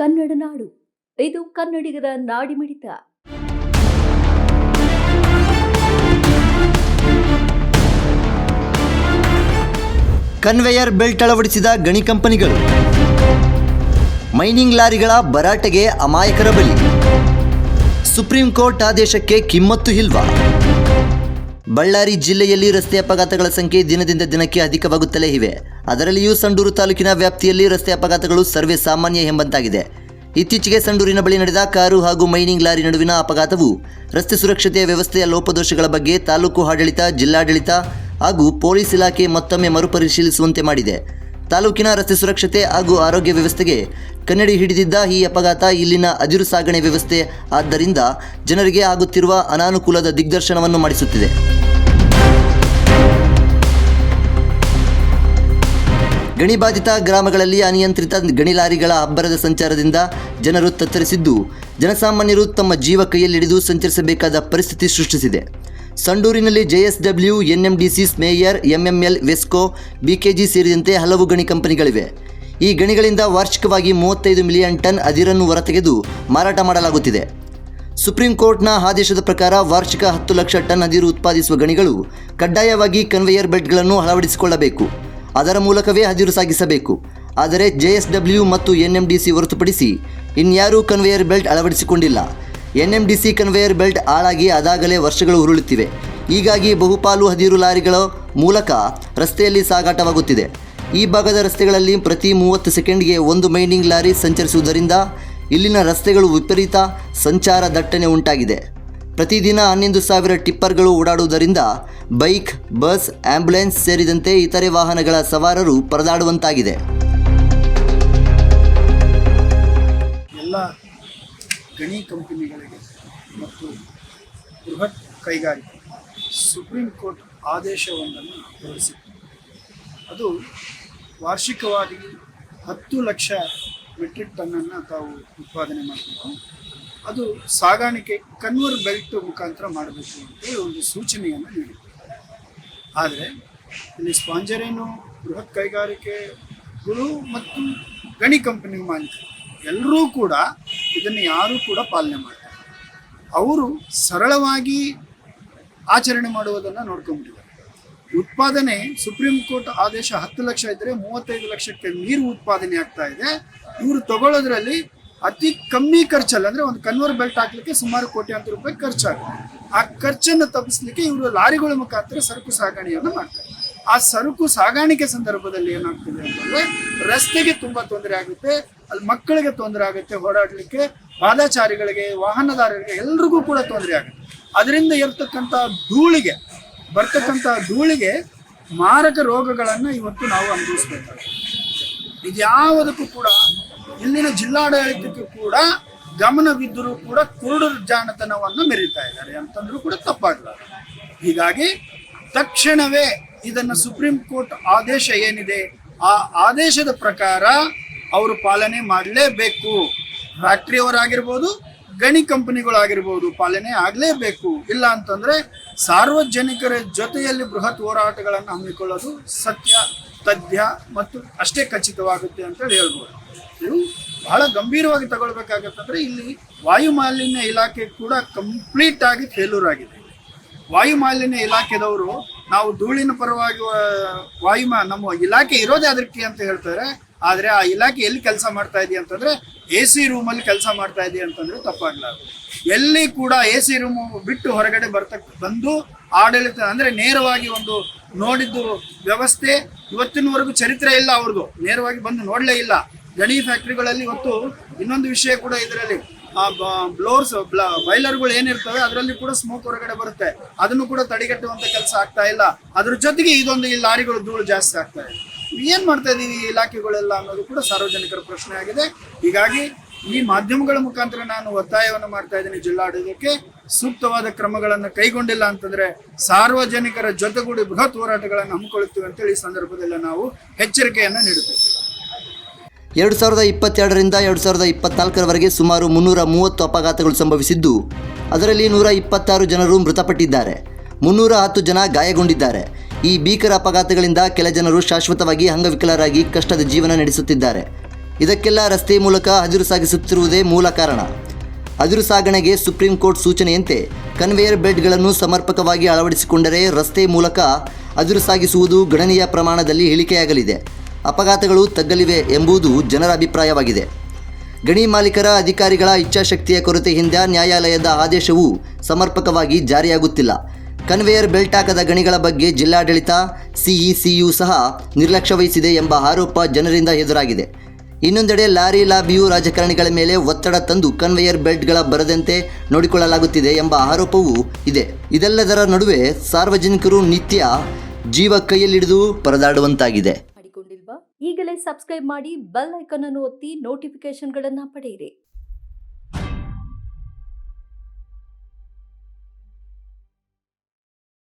ಕನ್ನಡ ನಾಡು. ಇದು ಕನ್ನಡಿಗರ ನಾಡಿಮಿಡಿತ. Conveyor belt ಅಳವಡಿಸಿದ ಗಣಿ ಕಂಪನಿಗಳು, ಮೈನಿಂಗ್ ಲಾರಿಗಳ ಭರಾಟೆಗೆ ಅಮಾಯಕರ ಬಲಿ. ಸುಪ್ರೀಂ ಕೋರ್ಟ್ ಆದೇಶಕ್ಕೆ ಕಿಮ್ಮತ್ತು ಇಲ್ವಾ? ಬಳ್ಳಾರಿ ಜಿಲ್ಲೆಯಲ್ಲಿ ರಸ್ತೆ ಅಪಘಾತಗಳ ಸಂಖ್ಯೆ ದಿನದಿಂದ ದಿನಕ್ಕೆ ಅಧಿಕವಾಗುತ್ತಲೇ ಇವೆ. ಅದರಲ್ಲಿಯೂ ಸಂಡೂರು ತಾಲೂಕಿನ ವ್ಯಾಪ್ತಿಯಲ್ಲಿ ರಸ್ತೆ ಅಪಘಾತಗಳು ಸರ್ವೇ ಸಾಮಾನ್ಯ ಎಂಬಂತಾಗಿದೆ. ಇತ್ತೀಚೆಗೆ ಸಂಡೂರಿನ ಬಳಿ ನಡೆದ ಕಾರು ಹಾಗೂ ಮೈನಿಂಗ್ ಲಾರಿ ನಡುವಿನ ಅಪಘಾತವು ರಸ್ತೆ ಸುರಕ್ಷತೆಯ ವ್ಯವಸ್ಥೆಯ ಲೋಪದೋಷಗಳ ಬಗ್ಗೆ ತಾಲೂಕು ಆಡಳಿತ, ಜಿಲ್ಲಾಡಳಿತ ಹಾಗೂ ಪೊಲೀಸ್ ಇಲಾಖೆ ಮತ್ತೊಮ್ಮೆ ಮರುಪರಿಶೀಲಿಸುವಂತೆ ಮಾಡಿದೆ. ತಾಲೂಕಿನ ರಸ್ತೆ ಸುರಕ್ಷತೆ ಹಾಗೂ ಆರೋಗ್ಯ ವ್ಯವಸ್ಥೆಗೆ ಕನ್ನಡಿ ಹಿಡಿದಿದ್ದ ಈ ಅಪಘಾತ ಇಲ್ಲಿನ ಅದಿರು ಸಾಗಣೆ ವ್ಯವಸ್ಥೆ ಆದ್ದರಿಂದ ಜನರಿಗೆ ಆಗುತ್ತಿರುವ ಅನಾನುಕೂಲದ ದಿಗ್ದರ್ಶನವನ್ನು ಮಾಡಿಸುತ್ತಿದೆ. ಗಣಿಬಾಧಿತ ಗ್ರಾಮಗಳಲ್ಲಿ ಅನಿಯಂತ್ರಿತ ಗಣಿ ಲಾರಿಗಳ ಅಬ್ಬರದ ಸಂಚಾರದಿಂದ ಜನರು ತತ್ತರಿಸಿದ್ದು, ಜನಸಾಮಾನ್ಯರು ತಮ್ಮ ಜೀವ ಕೈಯಲ್ಲಿಡಿದು ಸಂಚರಿಸಬೇಕಾದ ಪರಿಸ್ಥಿತಿ ಸೃಷ್ಟಿಸಿದೆ. ಸಂಡೂರಿನಲ್ಲಿ JSW, NMDC, ಸ್ಮೇಯರ್, MML, ವೆಸ್ಕೋ, BKG ಸೇರಿದಂತೆ ಹಲವು ಗಣಿ ಕಂಪನಿಗಳಿವೆ. ಈ ಗಣಿಗಳಿಂದ ವಾರ್ಷಿಕವಾಗಿ 35 ಮಿಲಿಯನ್ ಟನ್ ಅದಿರನ್ನು ಹೊರತೆಗೆದು ಮಾರಾಟ ಮಾಡಲಾಗುತ್ತಿದೆ. ಸುಪ್ರೀಂ ಕೋರ್ಟ್ನ ಆದೇಶದ ಪ್ರಕಾರ ವಾರ್ಷಿಕ 10 ಲಕ್ಷ ಟನ್ ಅದಿರು ಉತ್ಪಾದಿಸುವ ಗಣಿಗಳು ಕಡ್ಡಾಯವಾಗಿ ಕನ್ವೇಯರ್ ಬೆಲ್ಟ್ಗಳನ್ನು ಅಳವಡಿಸಿಕೊಳ್ಳಬೇಕು. ಅದರ ಮೂಲಕವೇ ಅದಿರು ಸಾಗಿಸಬೇಕು. ಆದರೆ JSW ಮತ್ತು NMDC ಹೊರತುಪಡಿಸಿ ಇನ್ಯಾರೂ ಕನ್ವೇಯರ್ ಬೆಲ್ಟ್ ಅಳವಡಿಸಿಕೊಂಡಿಲ್ಲ. NMDC ಕನ್ವೇಯರ್ ಬೆಲ್ಟ್ ಹಾಳಾಗಿ ಅದಾಗಲೇ ವರ್ಷಗಳು ಉರುಳುತ್ತಿವೆ. ಹೀಗಾಗಿ ಬಹುಪಾಲು ಅದಿರು ಲಾರಿಗಳ ಮೂಲಕ ರಸ್ತೆಯಲ್ಲಿ ಸಾಗಾಟವಾಗುತ್ತಿದೆ. ಈ ಭಾಗದ ರಸ್ತೆಗಳಲ್ಲಿ ಪ್ರತಿ 30 ಸೆಕೆಂಡ್ಗೆ ಒಂದು ಮೈನಿಂಗ್ ಲಾರಿ ಸಂಚರಿಸುವುದರಿಂದ ಇಲ್ಲಿನ ರಸ್ತೆಗಳು ವಿಪರೀತ ಸಂಚಾರ ದಟ್ಟಣೆ ಉಂಟಾಗಿದೆ. ಪ್ರತಿದಿನ 11,000 ಟಿಪ್ಪರ್ಗಳು ಓಡಾಡುವುದರಿಂದ ಬೈಕ್, ಬಸ್, ಆಂಬ್ಯುಲೆನ್ಸ್ ಸೇರಿದಂತೆ ಇತರೆ ವಾಹನಗಳ ಸವಾರರು ಪರದಾಡುವಂತಾಗಿದೆ. ಎಲ್ಲ ಗಣಿ ಕಂಪನಿಗಳಿಗೆ ಮತ್ತು ಬೃಹತ್ ಕೈಗಾರಿಕೆ ಸುಪ್ರೀಂ ಕೋರ್ಟ್ ಆದೇಶವೊಂದನ್ನು ಹೊರಡಿಸಿತ್ತು. ಅದು ವಾರ್ಷಿಕವಾಗಿ 10 ಲಕ್ಷ ಮೆಟ್ರಿಕ್ ಟನ್ನನ್ನು ತಾವು ಉತ್ಪಾದನೆ ಮಾಡಬೇಕು. ಅದು ಸಾಗಾಣಿಕೆ ಕನ್ವೇಯರ್ ಬೆಲ್ಟ್ ಮುಖಾಂತರ ಮಾಡಬೇಕು ಅಂತೇಳಿ ಒಂದು ಸೂಚನೆಯನ್ನು ನೀಡಿತ್ತು. ಆದರೆ ಇಲ್ಲಿ ಸ್ಪಾನ್ಸರೇನು ಬೃಹತ್ ಕೈಗಾರಿಕೆಗಳು ಮತ್ತು ಗಣಿ ಕಂಪನಿ ಮಾಲೀಕರು ಎಲ್ಲರೂ ಕೂಡ ಇದನ್ನು ಯಾರೂ ಕೂಡ ಪಾಲನೆ ಮಾಡ್ತಾರೆ. ಅವರು ಸರಳವಾಗಿ ಆಚರಣೆ ಮಾಡುವುದನ್ನು ನೋಡ್ಕೊಂಡ್ಬಿಟ್ಟಿದ್ದಾರೆ. ಉತ್ಪಾದನೆ ಸುಪ್ರೀಂ ಕೋರ್ಟ್ ಆದೇಶ 10 ಲಕ್ಷ ಇದ್ದರೆ 35 ಲಕ್ಷಕ್ಕೆ ನೀರು ಉತ್ಪಾದನೆ ಆಗ್ತಾ ಇದೆ. ಇವರು ತಗೊಳ್ಳೋದ್ರಲ್ಲಿ ಅತಿ ಕಮ್ಮಿ ಖರ್ಚಲ್ಲಿ, ಅಂದರೆ ಒಂದು ಕನ್ವೇಯರ್ ಬೆಲ್ಟ್ ಹಾಕ್ಲಿಕ್ಕೆ ಸುಮಾರು ಕೋಟ್ಯಾಂತರ ರೂಪಾಯಿ ಖರ್ಚಾಗುತ್ತೆ. ಆ ಖರ್ಚನ್ನು ತಪ್ಪಿಸ್ಲಿಕ್ಕೆ ಇವರು ಲಾರಿಗಳ ಮುಖಾಂತರ ಸರಕು ಸಾಗಣೆಯನ್ನು ಮಾಡ್ತಾರೆ. ಆ ಸರಕು ಸಾಗಾಣಿಕೆ ಸಂದರ್ಭದಲ್ಲಿ ಏನಾಗ್ತದೆ ಅಂತಂದರೆ ರಸ್ತೆಗೆ ತುಂಬ ತೊಂದರೆ ಆಗುತ್ತೆ, ಅಲ್ಲಿ ಮಕ್ಕಳಿಗೆ ತೊಂದರೆ ಆಗುತ್ತೆ, ಓಡಾಡಲಿಕ್ಕೆ, ಪಾದಚಾರಿಗಳಿಗೆ, ವಾಹನದಾರರಿಗೆ ಎಲ್ರಿಗೂ ಕೂಡ ತೊಂದರೆ ಆಗುತ್ತೆ. ಅದರಿಂದ ಬರ್ತಕ್ಕಂಥ ಧೂಳಿಗೆ ಮಾರಕ ರೋಗಗಳನ್ನು ಇವತ್ತು ನಾವು ಅನುಭವಿಸ್ಬೇಕಾಗುತ್ತೆ. ಇದ್ಯಾವುದಕ್ಕೂ ಕೂಡ ಇಲ್ಲಿನ ಜಿಲ್ಲಾಡಳಿತಕ್ಕೂ ಕೂಡ ಗಮನವಿದ್ದರೂ ಕೂಡ ಕುರುಡರ ಜಾಣತನವನ್ನು ಮೆರೀತಾ ಇದ್ದಾರೆ ಅಂತಂದ್ರೂ ಕೂಡ ತಪ್ಪಾಗಲ್ಲ. ಹೀಗಾಗಿ ತಕ್ಷಣವೇ ಇದನ್ನು ಸುಪ್ರೀಂ ಕೋರ್ಟ್ ಆದೇಶ ಏನಿದೆ ಆ ಆದೇಶದ ಪ್ರಕಾರ ಅವರು ಪಾಲನೆ ಮಾಡಲೇಬೇಕು. ಫ್ಯಾಕ್ಟ್ರಿಯವರಾಗಿರ್ಬೋದು, ಗಣಿ ಕಂಪನಿಗಳಾಗಿರ್ಬೋದು, ಪಾಲನೆ ಆಗಲೇಬೇಕು. ಇಲ್ಲ ಅಂತಂದರೆ ಸಾರ್ವಜನಿಕರ ಜೊತೆಯಲ್ಲಿ ಬೃಹತ್ ಹೋರಾಟಗಳನ್ನು ಹಮ್ಮಿಕೊಳ್ಳೋದು ಸತ್ಯ, ತಥ್ಯ ಮತ್ತು ಅಷ್ಟೇ ಖಚಿತವಾಗುತ್ತೆ ಅಂತೇಳಿ ಹೇಳ್ಬೋದು. ಇದು ಬಹಳ ಗಂಭೀರವಾಗಿ ತಗೊಳ್ಬೇಕಾಗತ್ತಂದರೆ ಇಲ್ಲಿ ವಾಯುಮಾಲಿನ್ಯ ಇಲಾಖೆ ಕೂಡ ಕಂಪ್ಲೀಟ್ ಆಗಿ ಫೇಲ್ಯೂರ್ ಆಗಿದೆ. ವಾಯುಮಾಲಿನ್ಯ ಇಲಾಖೆದವರು ನಾವು ಧೂಳಿನ ಪರವಾಗಿ ನಮ್ಮ ಇಲಾಖೆ ಇರೋದೇ ಅದಕ್ಕೆ ಅಂತ ಹೇಳ್ತಾರೆ. ಆದರೆ ಆ ಇಲಾಖೆ ಎಲ್ಲಿ ಕೆಲಸ ಮಾಡ್ತಾ ಇದೆಯಾ ಅಂತಂದರೆ AC ರೂಮಲ್ಲಿ ಕೆಲಸ ಮಾಡ್ತಾ ಇದೆಯಾ ಅಂತಂದರೆ ತಪ್ಪಾಗಲಾರ್ದು. ಎಲ್ಲಿ ಕೂಡ AC ರೂಮ್ ಬಿಟ್ಟು ಹೊರಗಡೆ ಬಂದು ಆಡಳಿತ ಅಂದರೆ ನೇರವಾಗಿ ಒಂದು ನೋಡಿದ್ದು ವ್ಯವಸ್ಥೆ ಇವತ್ತಿನವರೆಗೂ ಚರಿತ್ರೆ ಇಲ್ಲ ಅವ್ರದ್ದು. ನೇರವಾಗಿ ಬಂದು ನೋಡಲೇ ಇಲ್ಲ. ಗಣಿ ಫ್ಯಾಕ್ಟ್ರಿಗಳಲ್ಲಿ ಇವತ್ತು ಇನ್ನೊಂದು ವಿಷಯ ಕೂಡ ಇದರಲ್ಲಿ ಬಾಯ್ಲರ್ಗಳು ಏನಿರ್ತವೆ ಅದರಲ್ಲಿ ಕೂಡ ಸ್ಮೋಕ್ ಹೊರಗಡೆ ಬರುತ್ತೆ. ಅದನ್ನು ಕೂಡ ತಡೆಗಟ್ಟುವಂಥ ಕೆಲಸ ಆಗ್ತಾ ಇಲ್ಲ. ಅದ್ರ ಜೊತೆಗೆ ಇದೊಂದು ಈ ಲಾರಿಗಳು ಧೂಳು ಜಾಸ್ತಿ ಆಗ್ತಾ ಇದೆ. ಏನು ಮಾಡ್ತಾ ಇದೀವಿ ಈ ಇಲಾಖೆಗಳೆಲ್ಲ ಅನ್ನೋದು ಕೂಡ ಸಾರ್ವಜನಿಕರ ಪ್ರಶ್ನೆ ಆಗಿದೆ. ಹೀಗಾಗಿ ಈ ಮಾಧ್ಯಮಗಳ ಮುಖಾಂತರ ನಾನು ಒತ್ತಾಯವನ್ನು ಮಾಡ್ತಾ ಇದ್ದೀನಿ ಜಿಲ್ಲಾಡಳಿತಕ್ಕೆ, ಸೂಕ್ತವಾದ ಕ್ರಮಗಳನ್ನು ಕೈಗೊಂಡಿಲ್ಲ ಅಂತಂದರೆ ಸಾರ್ವಜನಿಕರ ಜೊತೆಗೂಡಿ ಬೃಹತ್ ಹೋರಾಟಗಳನ್ನು ಹಮ್ಮಿಕೊಳ್ಳುತ್ತೀವಿ ಅಂತೇಳಿ ಈ ಸಂದರ್ಭದಲ್ಲಿ ನಾವು ಎಚ್ಚರಿಕೆಯನ್ನು ನೀಡುತ್ತೇವೆ. 2022ರಿಂದ 2024ರವರೆಗೆ ಸುಮಾರು 330 ಅಪಘಾತಗಳು ಸಂಭವಿಸಿದ್ದು, ಅದರಲ್ಲಿ 126 ಜನರು ಮೃತಪಟ್ಟಿದ್ದಾರೆ, 310 ಜನ ಗಾಯಗೊಂಡಿದ್ದಾರೆ. ಈ ಭೀಕರ ಅಪಘಾತಗಳಿಂದ ಕೆಲ ಜನರು ಶಾಶ್ವತವಾಗಿ ಅಂಗವಿಕಲರಾಗಿ ಕಷ್ಟದ ಜೀವನ ನಡೆಸುತ್ತಿದ್ದಾರೆ. ಇದಕ್ಕೆಲ್ಲ ರಸ್ತೆ ಮೂಲಕ ಅದಿರು ಸಾಗಿಸುತ್ತಿರುವುದೇ ಮೂಲ ಕಾರಣ. ಅದಿರು ಸಾಗಣೆಗೆ ಸುಪ್ರೀಂ ಕೋರ್ಟ್ ಸೂಚನೆಯಂತೆ ಕನ್ವೇಯರ್ ಬೆಲ್ಟ್ಗಳನ್ನು ಸಮರ್ಪಕವಾಗಿ ಅಳವಡಿಸಿಕೊಂಡರೆ ರಸ್ತೆ ಮೂಲಕ ಅದಿರು ಸಾಗಿಸುವುದು ಗಣನೀಯ ಪ್ರಮಾಣದಲ್ಲಿ ಇಳಿಕೆಯಾಗಲಿದೆ, ಅಪಘಾತಗಳು ತಗ್ಗಲಿವೆ ಎಂಬುದು ಜನರ ಅಭಿಪ್ರಾಯವಾಗಿದೆ. ಗಣಿ ಮಾಲೀಕರ ಅಧಿಕಾರಿಗಳ ಇಚ್ಛಾಶಕ್ತಿಯ ಕೊರತೆಯಿಂದ ನ್ಯಾಯಾಲಯದ ಆದೇಶವು ಸಮರ್ಪಕವಾಗಿ ಜಾರಿಯಾಗುತ್ತಿಲ್ಲ. ಕನ್ವೇಯರ್ ಬೆಲ್ಟ್ ಹಾಕದ ಗಣಿಗಳ ಬಗ್ಗೆ ಜಿಲ್ಲಾಡಳಿತ, ಸಿಇಸಿಯು ಸಹ ನಿರ್ಲಕ್ಷ್ಯ ವಹಿಸಿದೆ ಎಂಬ ಆರೋಪ ಜನರಿಂದ ಎದುರಾಗಿದೆ. ಇನ್ನೊಂದೆಡೆ ಲಾರಿ ಲಾಬಿಯು ರಾಜಕಾರಣಿಗಳ ಮೇಲೆ ಒತ್ತಡ ತಂದು ಕನ್ವೇಯರ್ ಬೆಲ್ಟ್ಗಳ ಬರದಂತೆ ನೋಡಿಕೊಳ್ಳಲಾಗುತ್ತಿದೆ ಎಂಬ ಆರೋಪವೂ ಇದೆ. ಇದೆಲ್ಲದರ ನಡುವೆ ಸಾರ್ವಜನಿಕರು ನಿತ್ಯ ಜೀವ ಕೈಯಲ್ಲಿಡಿದು ಪರದಾಡುವಂತಾಗಿದೆ. ಮಾಡಿಕೊಂಡಿಲ್ವಾ? ಈಗಲೇ ಸಬ್ಸ್ಕ್ರೈಬ್ ಮಾಡಿ ಬೆಲ್ ಐಕಾನ್ ಅನ್ನು ಒತ್ತಿ ನೋಟಿಫಿಕೇಶನ್ಗಳನ್ನು ಪಡೆಯಿರಿ.